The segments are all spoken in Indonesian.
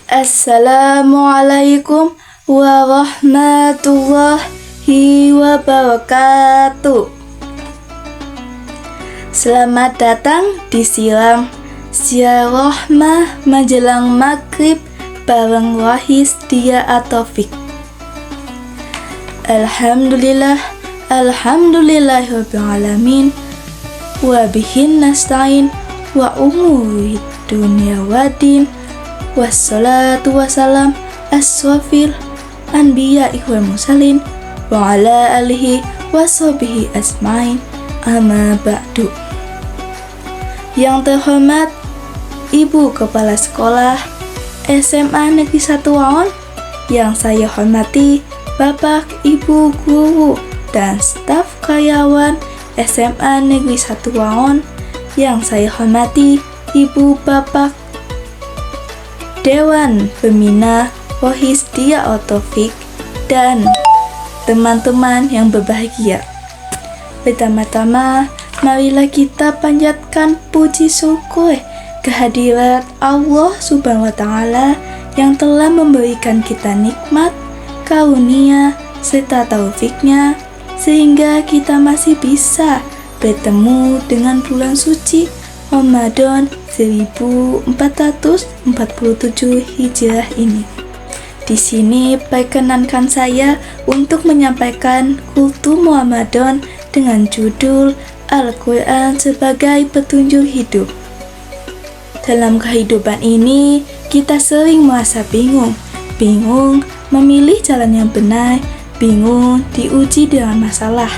Assalamualaikum warahmatullahi wabarakatuh. Selamat datang di Siram Siarahmah menjelang maghrib bareng Wahis Dia Atofik. Alhamdulillahirrahmanirrahim. Wa bihin nasta'in wa umuri dunya waddin. Wassalatu wassalam asrafil anbiya'i wal mursalin wa ala alihi washabihi asma'in, amma ba'du. Yang terhormat Ibu Kepala Sekolah SMA Negeri 1 Waon, yang saya hormati Bapak, Ibu guru dan staf karyawan SMA Negeri 1 Waon, yang saya hormati Ibu Bapak Dewan Pembina Wahis Dia Atofik, dan teman-teman yang berbahagia. Pertama-tama, marilah kita panjatkan puji syukur kehadirat Allah Subhanahu wa Ta'ala yang telah memberikan kita nikmat, karunia, serta taufiknya, sehingga kita masih bisa bertemu dengan bulan suci Ramadan 1447 Hijrah ini. Di sini perkenankan saya untuk menyampaikan kultum Ramadan dengan judul Al-Quran sebagai petunjuk hidup. Dalam kehidupan ini, kita sering merasa bingung memilih jalan yang benar, bingung diuji dengan masalah,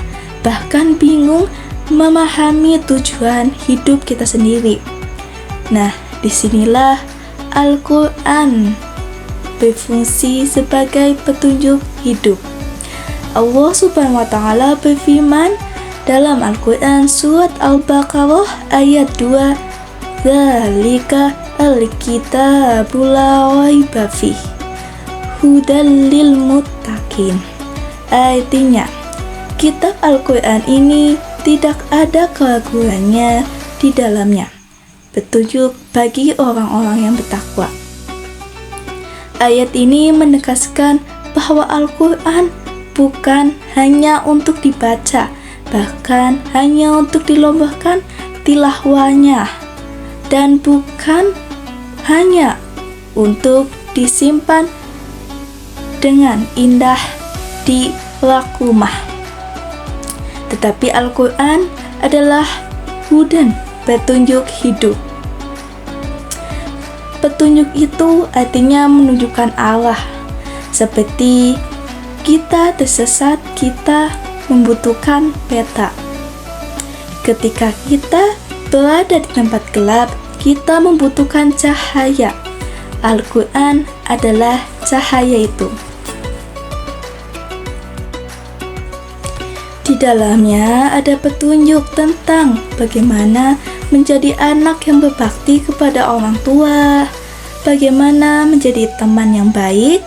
bahkan bingung memahami tujuan hidup kita sendiri. Nah, disinilah Al-Quran berfungsi sebagai petunjuk hidup. Allah Subhanahu wa Ta'ala berfirman dalam Al-Quran surat Al-Baqarah ayat 2, Dzalika al-kitabul la raiba fihi hudal lil muttaqin. Artinya, kitab Al-Quran ini tidak ada keraguannya di dalamnya, petunjuk bagi orang-orang yang bertakwa. Ayat ini menegaskan bahwa Al-Quran bukan hanya untuk dibaca, bahkan hanya untuk dilombakan tilawahnya, dan bukan hanya untuk disimpan dengan indah di rak rumah. Tetapi Al-Quran adalah hudan, petunjuk hidup. Petunjuk itu artinya menunjukkan arah. Seperti kita tersesat, kita membutuhkan peta. Ketika kita berada di tempat gelap, kita membutuhkan cahaya. Al-Quran adalah cahaya itu. Di dalamnya ada petunjuk tentang bagaimana menjadi anak yang berbakti kepada orang tua, bagaimana menjadi teman yang baik,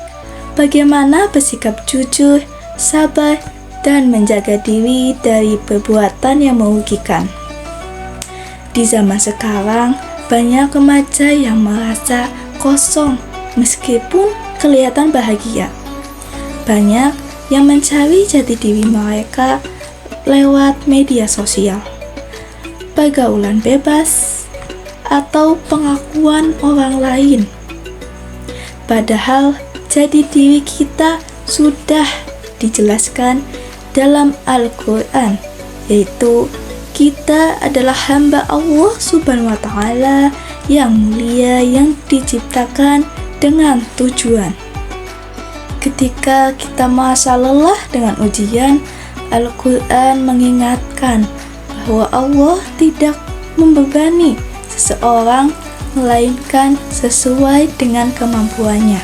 bagaimana bersikap jujur, sabar, dan menjaga diri dari perbuatan yang merugikan. Di zaman sekarang, banyak remaja yang merasa kosong meskipun kelihatan bahagia. Banyak yang mencari jati diri mereka lewat media sosial, pergaulan bebas, atau pengakuan orang lain. Padahal jati diri kita sudah dijelaskan dalam Al-Quran, yaitu kita adalah hamba Allah Subhanahu wa Ta'ala yang mulia, yang diciptakan dengan tujuan. Ketika kita merasa lelah dengan ujian, Al-Quran mengingatkan bahwa Allah tidak membebani seseorang melainkan sesuai dengan kemampuannya.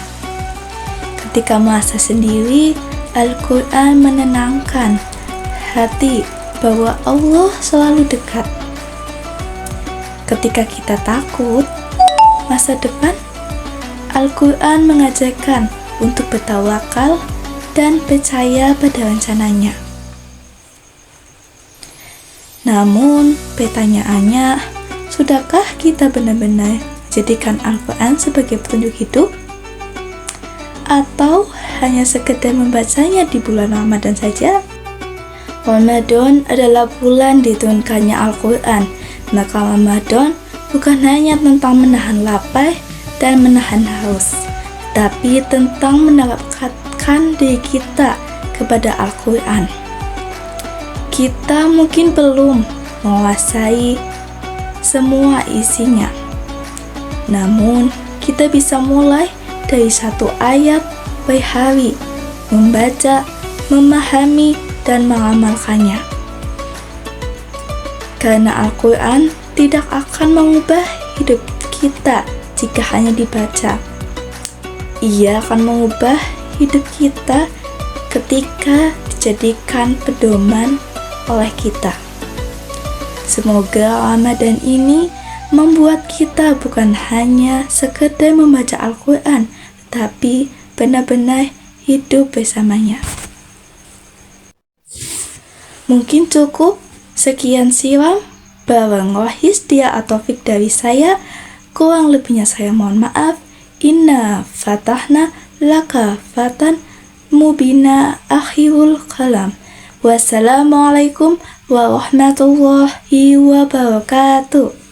Ketika merasa sendiri, Al-Quran menenangkan hati bahwa Allah selalu dekat. Ketika kita takut masa depan, Al-Quran mengajarkan untuk bertawakal dan percaya pada rencananya. Namun, pertanyaannya, sudahkah kita benar-benar jadikan Al-Quran sebagai petunjuk hidup? Atau hanya sekedar membacanya di bulan Ramadan saja? Ramadan adalah bulan diturunkannya Al-Quran. Maka Ramadan bukan hanya tentang menahan lapar dan menahan haus, tapi tentang mendekatkan diri kita kepada Al-Quran. Kita mungkin belum menguasai semua isinya, namun kita bisa mulai dari satu ayat per hari, membaca, memahami, dan mengamalkannya. Karena Al-Quran tidak akan mengubah hidup kita jika hanya dibaca. Ia akan mengubah hidup kita ketika dijadikan pedoman oleh kita. Semoga Ramadan ini membuat kita bukan hanya sekedar membaca Al-Quran, tetapi benar-benar hidup bersamanya. Mungkin cukup sekian siram bareng Rohis Dia atau Fik dari saya. Kurang lebihnya saya mohon maaf. Inna fatahna laka fatan mubina akhirul kalam. Wassalamualaikum warahmatullahi wabarakatuh.